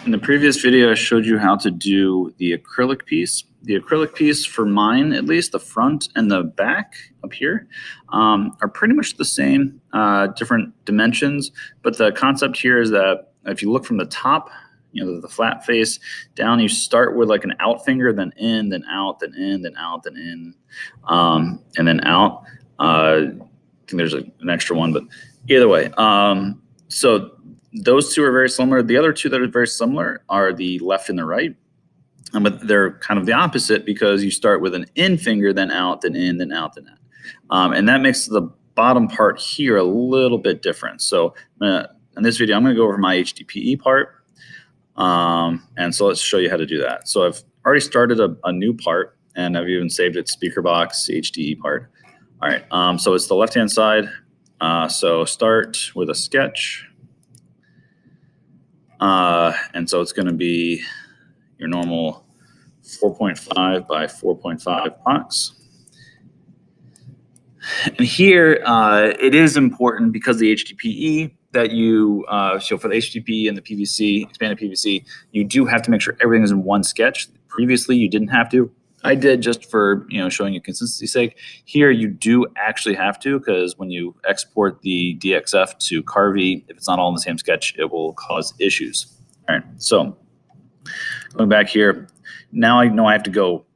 In the previous video, I showed you how to do the acrylic piece. The acrylic piece, for mine at least, the front and the back up here, are pretty much the same, different dimensions. But the concept here is that if you look from the top, you know, the flat face down, you start with like an out finger, then in, then out, then in, then out, then in, and then out. I think there's an extra one, but either way. So those two are very similar. The other two that are very similar are the left and the right. But they're kind of the opposite because you start with an in finger, then out, then in, then out, then in. And that makes the bottom part here a little bit different. So in this video, I'm going to go over my HDPE part. And so let's show you how to do that. So I've already started a new part, and I've even saved it speaker box HDE part. All right, so it's the left-hand side. So start with a sketch. And so it's going to be your normal 4.5 by 4.5 box. And here it is important because the HDPE that you show for the HDPE and the PVC, expanded PVC, you do have to make sure everything is in one sketch. Previously, you didn't have to. I did just for showing you consistency's sake. Here, you do actually have to because when you export the DXF to Carvey, if it's not all in the same sketch, it will cause issues. All right, so going back here, now I know I have to go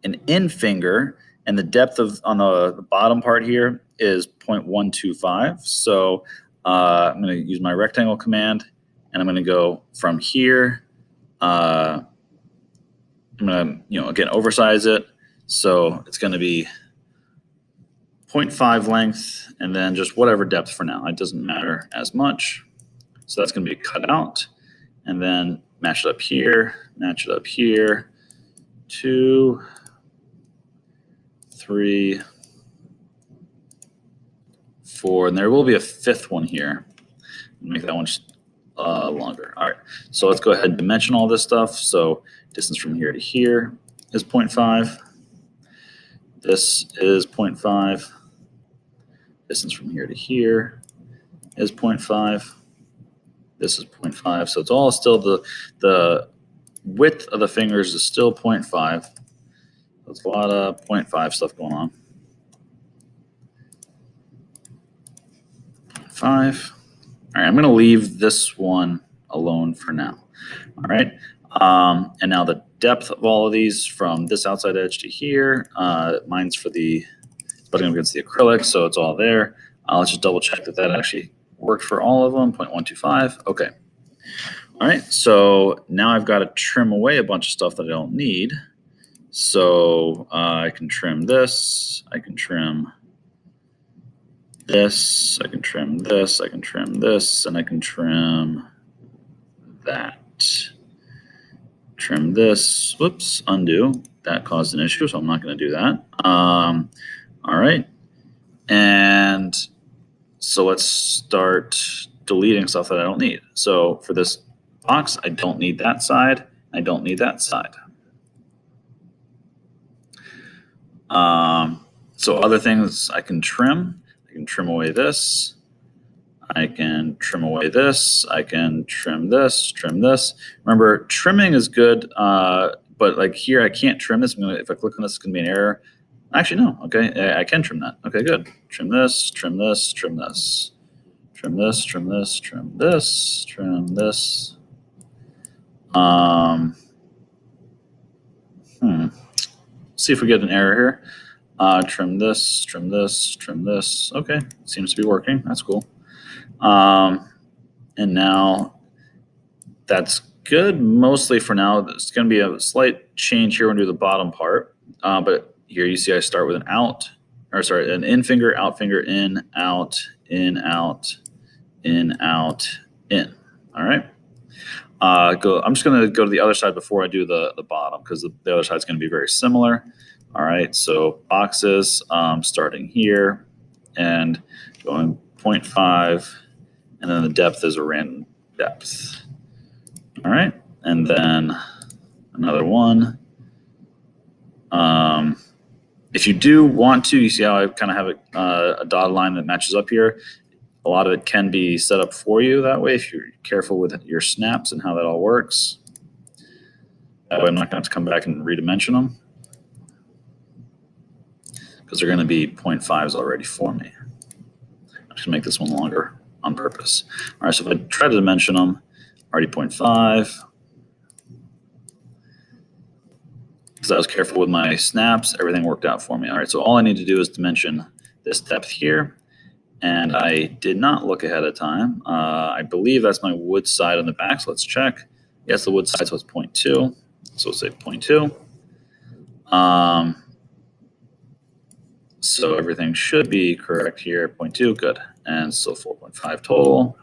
an in finger, and the depth on the bottom part here is 0.125. So I'm going to use my rectangle command, and I'm going to go from here. I'm going to, again, oversize it. So it's going to be 0.5 length, and then just whatever depth for now. It doesn't matter as much. So that's going to be cut out, and then match it up here, match it up here. 2, 3, 4, and there will be a fifth one here. Make that one longer. All right, so let's go ahead and dimension all this stuff. So distance from here to here is 0.5. This is 0.5. Distance from here to here is 0.5. This is 0.5. So it's all still the width of the fingers is still 0.5. There's a lot of 0.5 stuff going on. 0.5. All right, I'm going to leave this one alone for now. All right, and now the depth of all of these from this outside edge to here, mine's for the butting up against the acrylic, so it's all there. Let's just double check that that actually worked for all of them. 0.125. Okay. All right, so now I've got to trim away a bunch of stuff that I don't need. So I can trim this, I can trim this, I can trim this, I can trim this, and I can trim that. Trim this, whoops, undo. That caused an issue, so I'm not going to do that. All right, and so let's start deleting stuff that I don't need. So for this box, I don't need that side, I don't need that side. So other things I can trim away this, I can trim away this, I can trim this, trim this. Remember, trimming is good, but like here I can't trim this. If I click on this, it's going to be an error. Actually, no, okay, I can trim that. Okay, good. Trim this, trim this, trim this. Trim this, trim this, trim this, trim this. See if we get an error here. Trim this, trim this, trim this. Okay, seems to be working. That's cool. And now that's good mostly for now. There's going to be a slight change here when we do the bottom part. But here you see I start with an out, or sorry, an in finger, out finger, in, out, in, out, in, out, in. All right. I'm just going to go to the other side before I do the bottom because the other side is going to be very similar. All right, so boxes starting here and going 0.5, and then the depth is a random depth. All right, and then another one. If you do want to, you see how I kind of have a dotted line that matches up here. A lot of it can be set up for you that way if you're careful with your snaps and how that all works. That way I'm not going to have to come back and redimension them because they're going to be 0.5s already for me. I'm just going to make this one longer on purpose. All right, so if I try to dimension them, already 0.5. Because I was careful with my snaps, everything worked out for me. All right, so all I need to do is dimension this depth here. And I did not look ahead of time. I believe that's my wood side on the back, so let's check. Yes, the wood side, so it's 0.2. So we'll say 0.2. So everything should be correct here, 0.2, good. And so 4.5 total.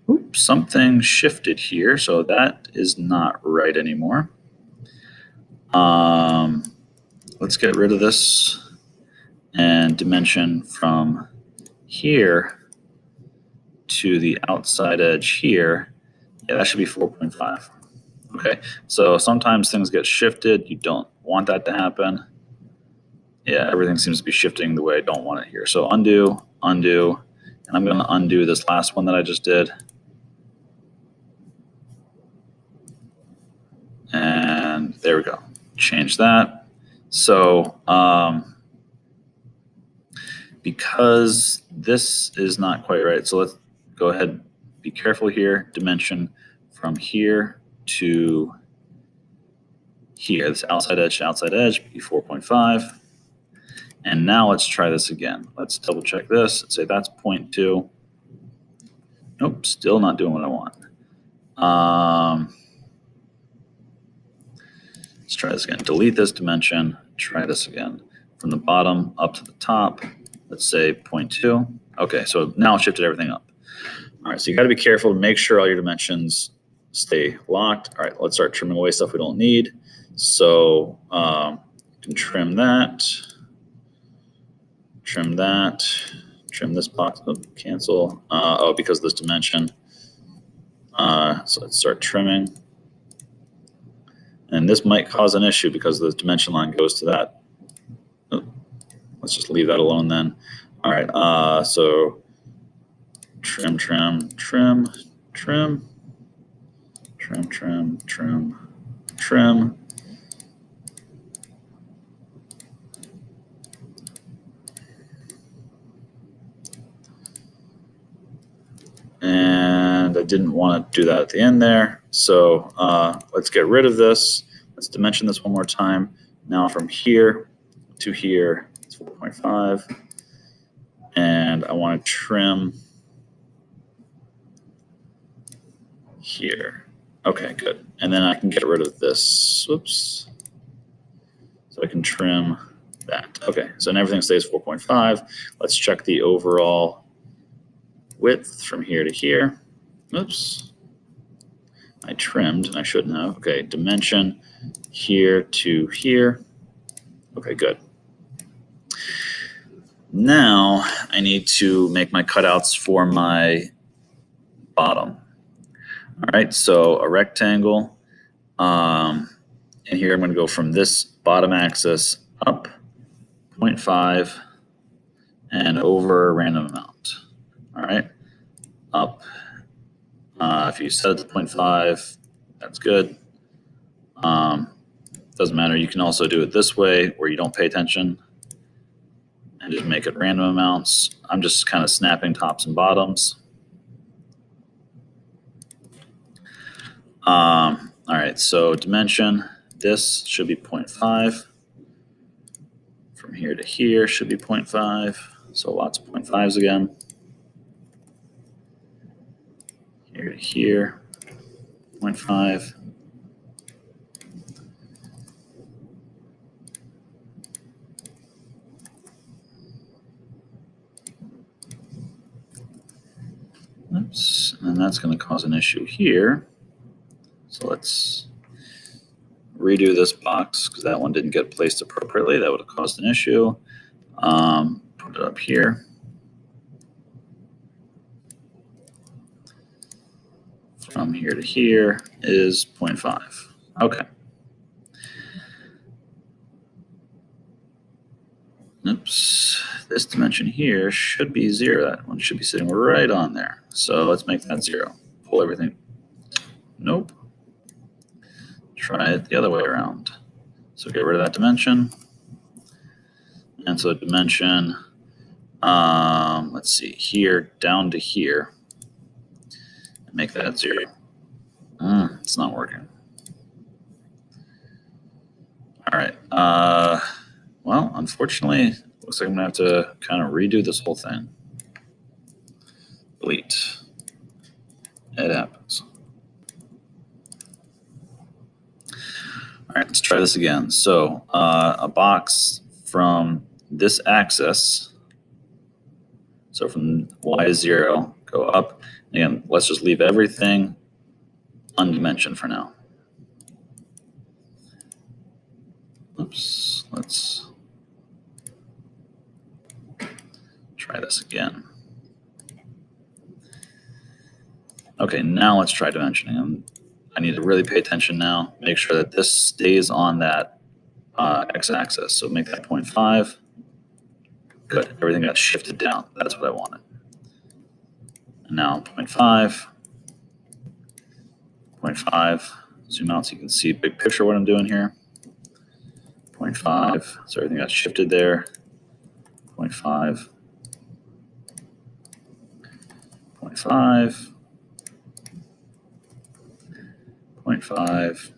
Oops, something shifted here, so that is not right anymore. Let's get rid of this and dimension from here to the outside edge here. Yeah, that should be 4.5. Okay, so sometimes things get shifted. You don't want that to happen. Yeah, everything seems to be shifting the way I don't want it here. So undo, undo, and I'm going to undo this last one that I just did. And there we go. Change that. So because this is not quite right, so let's go ahead, be careful here, dimension from here to here. This outside edge to outside edge, be 4.5. And now let's try this again. Let's double check this and say that's 0.2. Nope, still not doing what I want. Let's try this again. Delete this dimension. Try this again. From the bottom up to the top, let's say 0.2. Okay, so now it shifted everything up. All right, so you got to be careful to make sure all your dimensions stay locked. All right, let's start trimming away stuff we don't need. So you can trim that, trim this box, oh, cancel. Oh, because of this dimension. So let's start trimming. And this might cause an issue because the dimension line goes to that. Oh, let's just leave that alone then. All right, so trim, trim, trim, trim, trim, trim, trim, trim. And I didn't want to do that at the end there. So let's get rid of this. Let's dimension this one more time. Now from here to here, it's 4.5. And I want to trim here. Okay, good. And then I can get rid of this. Whoops. So I can trim that. Okay, so now everything stays 4.5. Let's check the overall width from here to here. Oops. I trimmed and I shouldn't have. Okay, dimension here to here. Okay, good. Now I need to make my cutouts for my bottom. All right, so a rectangle. And here I'm going to go from this bottom axis up 0.5 and over a random amount. All right, up. If you set it to 0.5, that's good. Doesn't matter. You can also do it this way where you don't pay attention and just make it random amounts. I'm just kind of snapping tops and bottoms. All right, so dimension, this should be 0.5. From here to here should be 0.5. So lots of 0.5s again. Here to here, 0.5. Oops, and that's going to cause an issue here. So let's redo this box because that one didn't get placed appropriately. That would have caused an issue. Put it up here. From here to here is 0.5. Okay. Oops. this dimension here should be 0. That one should be sitting right on there. So let's make that 0. Pull everything. Nope. Try it the other way around. So get rid of that dimension. And so dimension, let's see, here down to here. Make that 0. It's not working. All right. Well, unfortunately, looks like I'm going to have to kind of redo this whole thing. Delete. It happens. All right, let's try this again. So a box from this axis, so from y to 0, go up. Again, let's just leave everything undimensioned for now. Oops, let's try this again. Okay, now let's try dimensioning. I need to really pay attention now. Make sure that this stays on that x-axis. So make that 0.5. Good, everything got shifted down. That's what I wanted. And now 0.5. 0.5. Zoom out so you can see big picture what I'm doing here. 0.5. So everything got shifted there. 0.5. 0.5. 0.5.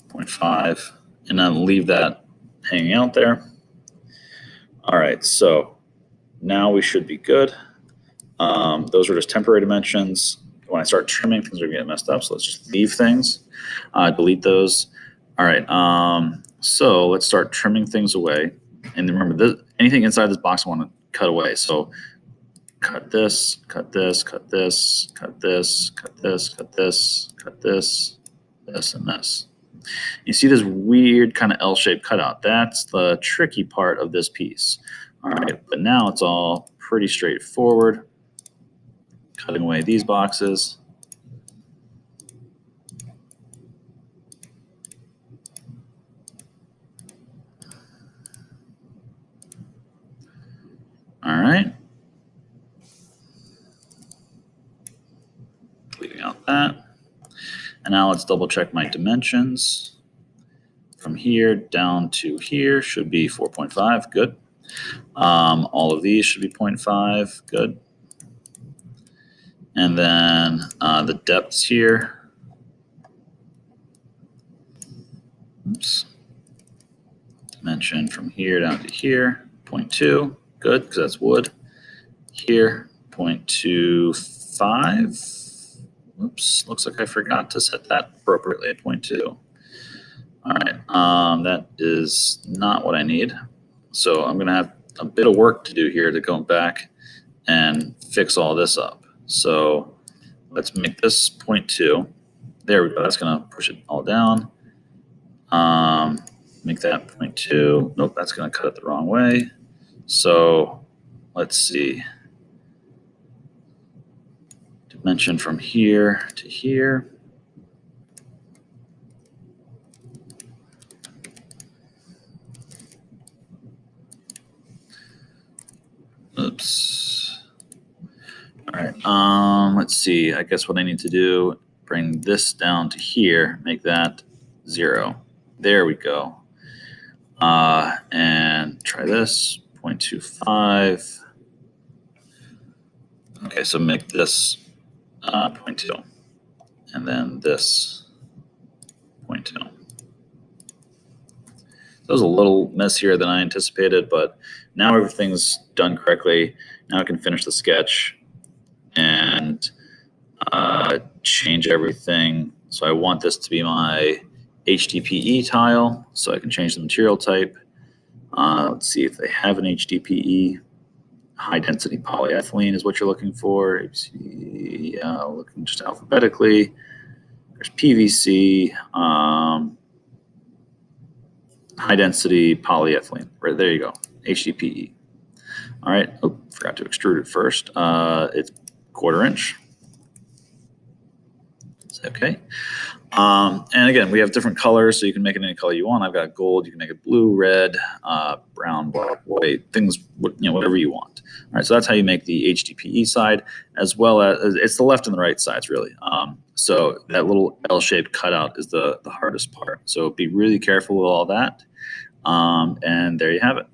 0.5. And then leave that hanging out there. All right, so now we should be good. Those are just temporary dimensions. When I start trimming, things are getting messed up, so let's just leave things. Delete those. All right, so let's start trimming things away. And remember, anything inside this box I want to cut away. So cut this, cut this, cut this, cut this, cut this, cut this, cut this, this, and this. You see this weird kind of L-shaped cutout. That's the tricky part of this piece. All right, but now it's all pretty straightforward. Cutting away these boxes. All right. Leaving out that. And now let's double check my dimensions. From here down to here should be 4.5, good. All of these should be 0.5, good. And then the depths here. Oops. Dimension from here down to here, 0.2, good, because that's wood. Here, 0.25. Oops, looks like I forgot to set that appropriately at 0.2. All right, that is not what I need. So I'm going to have a bit of work to do here to go back and fix all this up. So let's make this 0.2. There we go. That's going to push it all down. Make that 0.2. Nope, that's going to cut it the wrong way. So let's see. Dimension from here to here. Oops. All right. Let's see. I guess what I need to do, bring this down to here, make that 0. There we go. And try this, 0.25. Okay, so make this 0.2. And then this 0.2. That was a little messier than I anticipated, but now everything's done correctly. Now I can finish the sketch and change everything. So I want this to be my HDPE tile, so I can change the material type. Let's see if they have an HDPE. High density polyethylene is what you're looking for. Yeah, looking just alphabetically. There's PVC. High density polyethylene. Right there you go. HDPE. All right. Oh, forgot to extrude it first. It's 1/4 inch. Okay. And again, we have different colors, so you can make it any color you want. I've got gold. You can make it blue, red, brown, black, white, things, whatever you want. All right, so that's how you make the HDPE side, as well as it's the left and the right sides, really. So that little L-shaped cutout is the hardest part. So be really careful with all that. And there you have it.